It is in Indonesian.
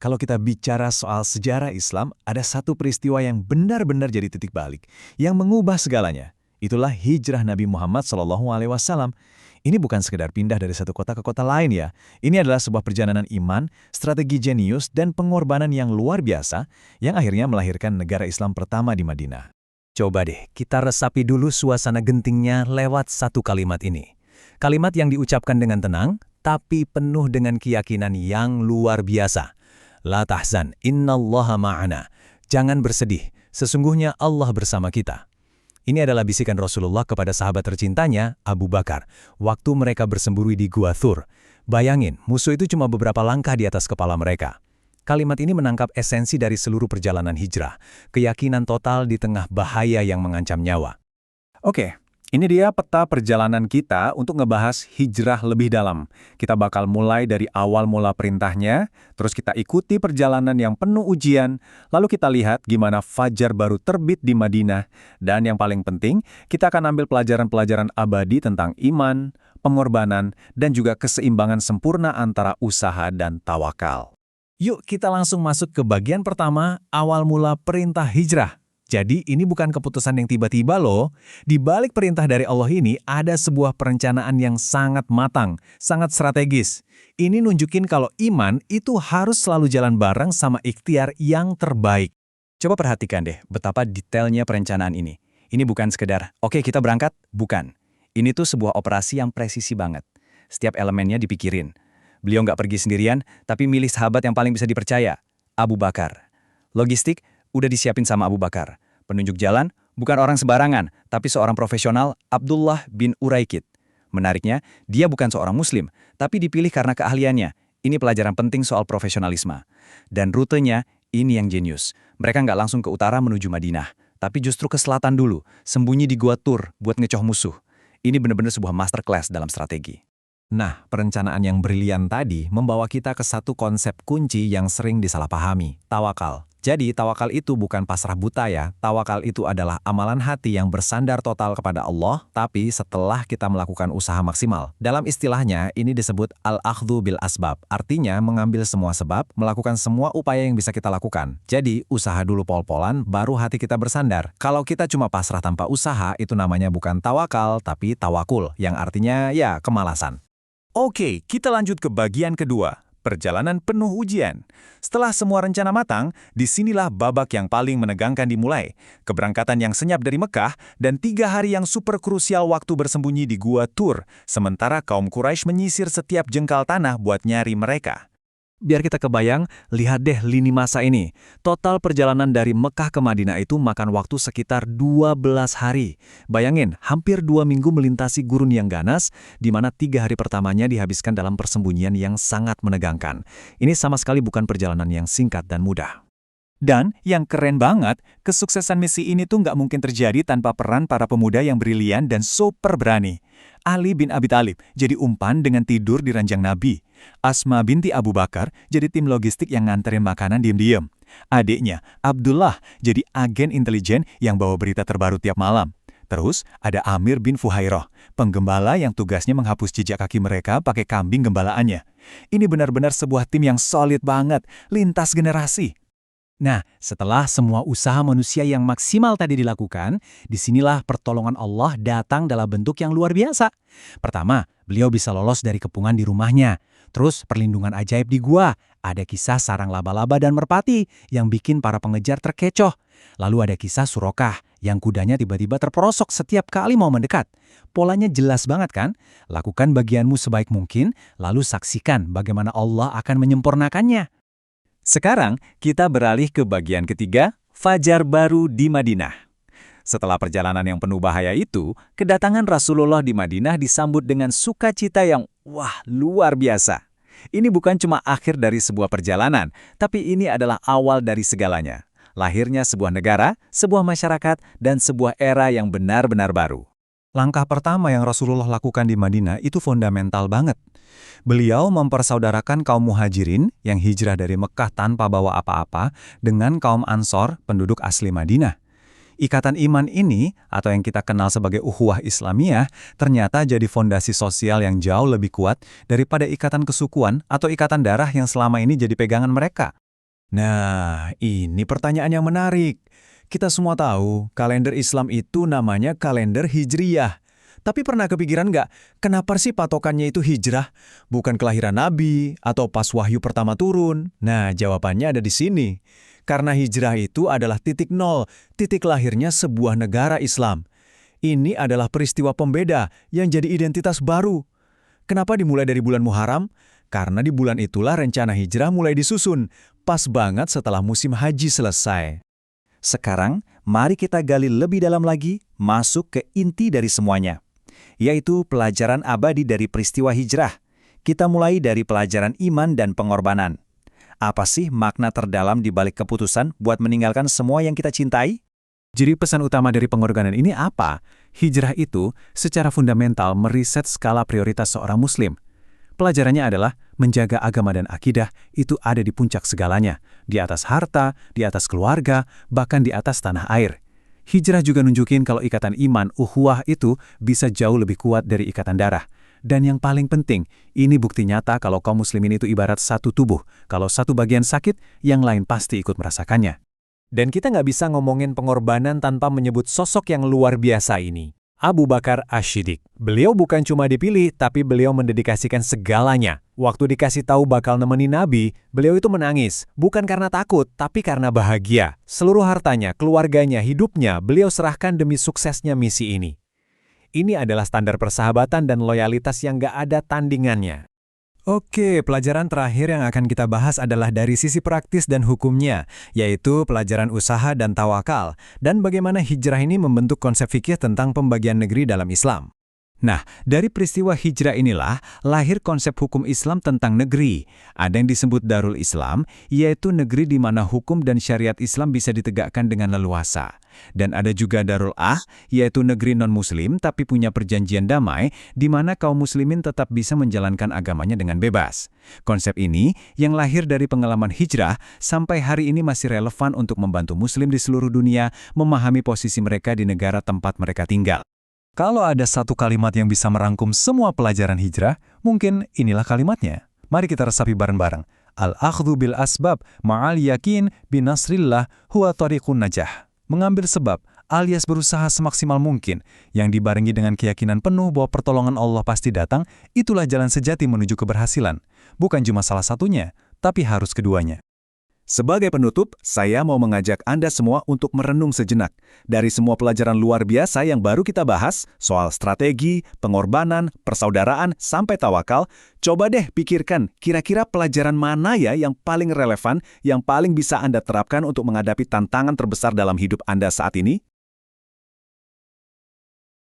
kalau kita bicara soal sejarah Islam, ada satu peristiwa yang benar-benar jadi titik balik, yang mengubah segalanya. Itulah hijrah Nabi Muhammad SAW. Ini bukan sekedar pindah dari satu kota ke kota lain ya. Ini adalah sebuah perjalanan iman, strategi jenius, dan pengorbanan yang luar biasa, yang akhirnya melahirkan negara Islam pertama di Madinah. Coba deh, kita resapi dulu suasana gentingnya lewat satu kalimat ini. Kalimat yang diucapkan dengan tenang, tapi penuh dengan keyakinan yang luar biasa. La tahzan, innallaha ma'ana. Jangan bersedih, sesungguhnya Allah bersama kita. Ini adalah bisikan Rasulullah kepada sahabat tercintanya, Abu Bakar, waktu mereka bersembunyi di Gua Thur. Bayangin, musuh itu cuma beberapa langkah di atas kepala mereka. Kalimat ini menangkap esensi dari seluruh perjalanan hijrah, keyakinan total di tengah bahaya yang mengancam nyawa. Oke. Ini dia peta perjalanan kita untuk ngebahas hijrah lebih dalam. Kita bakal mulai dari awal mula perintahnya, terus kita ikuti perjalanan yang penuh ujian, lalu kita lihat gimana fajar baru terbit di Madinah, dan yang paling penting, kita akan ambil pelajaran-pelajaran abadi tentang iman, pengorbanan, dan juga keseimbangan sempurna antara usaha dan tawakal. Yuk kita langsung masuk ke bagian pertama, awal mula perintah hijrah. Jadi ini bukan keputusan yang tiba-tiba loh. Di balik perintah dari Allah ini ada sebuah perencanaan yang sangat matang, sangat strategis. Ini nunjukin kalau iman itu harus selalu jalan bareng sama ikhtiar yang terbaik. Coba perhatikan deh betapa detailnya perencanaan ini. Ini bukan sekedar, oke kita berangkat, bukan. Ini tuh sebuah operasi yang presisi banget. Setiap elemennya dipikirin. Beliau nggak pergi sendirian, tapi milih sahabat yang paling bisa dipercaya, Abu Bakar. Logistik udah disiapin sama Abu Bakar. Penunjuk jalan bukan orang sembarangan, tapi seorang profesional, Abdullah bin Uraikid. Menariknya, dia bukan seorang muslim, tapi dipilih karena keahliannya. Ini pelajaran penting soal profesionalisme. Dan rutenya, ini yang jenius. Mereka nggak langsung ke utara menuju Madinah, tapi justru ke selatan dulu, sembunyi di Gua Thur buat ngecoh musuh. Ini benar-benar sebuah masterclass dalam strategi. Nah, perencanaan yang brilian tadi membawa kita ke satu konsep kunci yang sering disalahpahami, tawakal. Jadi, tawakal itu bukan pasrah buta ya. Tawakal itu adalah amalan hati yang bersandar total kepada Allah, tapi setelah kita melakukan usaha maksimal. Dalam istilahnya, ini disebut al-akhdhu bil asbab. Artinya, mengambil semua sebab, melakukan semua upaya yang bisa kita lakukan. Jadi, usaha dulu pol-polan, baru hati kita bersandar. Kalau kita cuma pasrah tanpa usaha, itu namanya bukan tawakal, tapi tawakul, yang artinya ya kemalasan. Oke, kita lanjut ke bagian kedua. Perjalanan penuh ujian. Setelah semua rencana matang, disinilah babak yang paling menegangkan dimulai. Keberangkatan yang senyap dari Mekah dan 3 hari yang super krusial waktu bersembunyi di Gua Thur, sementara kaum Quraisy menyisir setiap jengkal tanah buat nyari mereka. Biar kita kebayang, lihat deh lini masa ini. Total perjalanan dari Mekah ke Madinah itu makan waktu sekitar 12 hari. Bayangin, hampir 2 minggu melintasi gurun yang ganas, di mana 3 hari pertamanya dihabiskan dalam persembunyian yang sangat menegangkan. Ini sama sekali bukan perjalanan yang singkat dan mudah. Dan yang keren banget, kesuksesan misi ini tuh nggak mungkin terjadi tanpa peran para pemuda yang brilian dan super berani. Ali bin Abi Thalib jadi umpan dengan tidur di ranjang Nabi. Asma binti Abu Bakar jadi tim logistik yang nganterin makanan diam-diam. Adiknya, Abdullah, jadi agen intelijen yang bawa berita terbaru tiap malam. Terus ada Amir bin Fuhairah, penggembala yang tugasnya menghapus jejak kaki mereka pakai kambing gembalaannya. Ini benar-benar sebuah tim yang solid banget, lintas generasi. Nah, setelah semua usaha manusia yang maksimal tadi dilakukan, disinilah pertolongan Allah datang dalam bentuk yang luar biasa. Pertama, beliau bisa lolos dari kepungan di rumahnya. Terus, perlindungan ajaib di gua. Ada kisah sarang laba-laba dan merpati yang bikin para pengejar terkecoh. Lalu ada kisah Surokah yang kudanya tiba-tiba terperosok setiap kali mau mendekat. Polanya jelas banget kan? Lakukan bagianmu sebaik mungkin, lalu saksikan bagaimana Allah akan menyempurnakannya. Sekarang, kita beralih ke bagian ketiga, Fajar Baru di Madinah. Setelah perjalanan yang penuh bahaya itu, kedatangan Rasulullah di Madinah disambut dengan sukacita yang, luar biasa. Ini bukan cuma akhir dari sebuah perjalanan, tapi ini adalah awal dari segalanya. Lahirnya sebuah negara, sebuah masyarakat, dan sebuah era yang benar-benar baru. Langkah pertama yang Rasulullah lakukan di Madinah itu fundamental banget. Beliau mempersaudarakan kaum muhajirin yang hijrah dari Mekah tanpa bawa apa-apa dengan kaum Ansor, penduduk asli Madinah. Ikatan iman ini, atau yang kita kenal sebagai ukhuwah Islamiyah, ternyata jadi fondasi sosial yang jauh lebih kuat daripada ikatan kesukuan atau ikatan darah yang selama ini jadi pegangan mereka. Nah, ini pertanyaan yang menarik. Kita semua tahu, kalender Islam itu namanya kalender Hijriyah. Tapi pernah kepikiran nggak, kenapa sih patokannya itu hijrah? Bukan kelahiran Nabi, atau pas wahyu pertama turun? Nah, jawabannya ada di sini. Karena hijrah itu adalah titik nol, titik lahirnya sebuah negara Islam. Ini adalah peristiwa pembeda yang jadi identitas baru. Kenapa dimulai dari bulan Muharram? Karena di bulan itulah rencana hijrah mulai disusun, pas banget setelah musim haji selesai. Sekarang, mari kita gali lebih dalam lagi, masuk ke inti dari semuanya, yaitu pelajaran abadi dari peristiwa hijrah. Kita mulai dari pelajaran iman dan pengorbanan. Apa sih makna terdalam di balik keputusan buat meninggalkan semua yang kita cintai? Jadi pesan utama dari pengorbanan ini apa? Hijrah itu secara fundamental meriset skala prioritas seorang muslim. Pelajarannya adalah menjaga agama dan akidah itu ada di puncak segalanya, di atas harta, di atas keluarga, bahkan di atas tanah air. Hijrah juga nunjukin kalau ikatan iman, ukhuwah itu bisa jauh lebih kuat dari ikatan darah. Dan yang paling penting, ini bukti nyata kalau kaum muslimin itu ibarat satu tubuh. Kalau satu bagian sakit, yang lain pasti ikut merasakannya. Dan kita nggak bisa ngomongin pengorbanan tanpa menyebut sosok yang luar biasa ini. Abu Bakar Ash-Shiddiq. Beliau bukan cuma dipilih, tapi beliau mendedikasikan segalanya. Waktu dikasih tahu bakal nemenin Nabi, beliau itu menangis. Bukan karena takut, tapi karena bahagia. Seluruh hartanya, keluarganya, hidupnya, beliau serahkan demi suksesnya misi ini. Ini adalah standar persahabatan dan loyalitas yang nggak ada tandingannya. Oke, pelajaran terakhir yang akan kita bahas adalah dari sisi praktis dan hukumnya, yaitu pelajaran usaha dan tawakal, dan bagaimana hijrah ini membentuk konsep fikih tentang pembagian negeri dalam Islam. Nah, dari peristiwa hijrah inilah lahir konsep hukum Islam tentang negeri. Ada yang disebut Darul Islam, yaitu negeri di mana hukum dan syariat Islam bisa ditegakkan dengan leluasa. Dan ada juga Darul yaitu negeri non-muslim tapi punya perjanjian damai, di mana kaum muslimin tetap bisa menjalankan agamanya dengan bebas. Konsep ini, yang lahir dari pengalaman hijrah, sampai hari ini masih relevan untuk membantu muslim di seluruh dunia memahami posisi mereka di negara tempat mereka tinggal. Kalau ada satu kalimat yang bisa merangkum semua pelajaran hijrah, mungkin inilah kalimatnya. Mari kita resapi bareng-bareng. Al-akhdhu bil asbab ma'al yakin binasrillah huwa tariqun najah. Mengambil sebab, alias berusaha semaksimal mungkin, yang dibarengi dengan keyakinan penuh bahwa pertolongan Allah pasti datang, itulah jalan sejati menuju keberhasilan. Bukan cuma salah satunya, tapi harus keduanya. Sebagai penutup, saya mau mengajak Anda semua untuk merenung sejenak. Dari semua pelajaran luar biasa yang baru kita bahas, soal strategi, pengorbanan, persaudaraan, sampai tawakal, coba deh pikirkan kira-kira pelajaran mana ya yang paling relevan, yang paling bisa Anda terapkan untuk menghadapi tantangan terbesar dalam hidup Anda saat ini?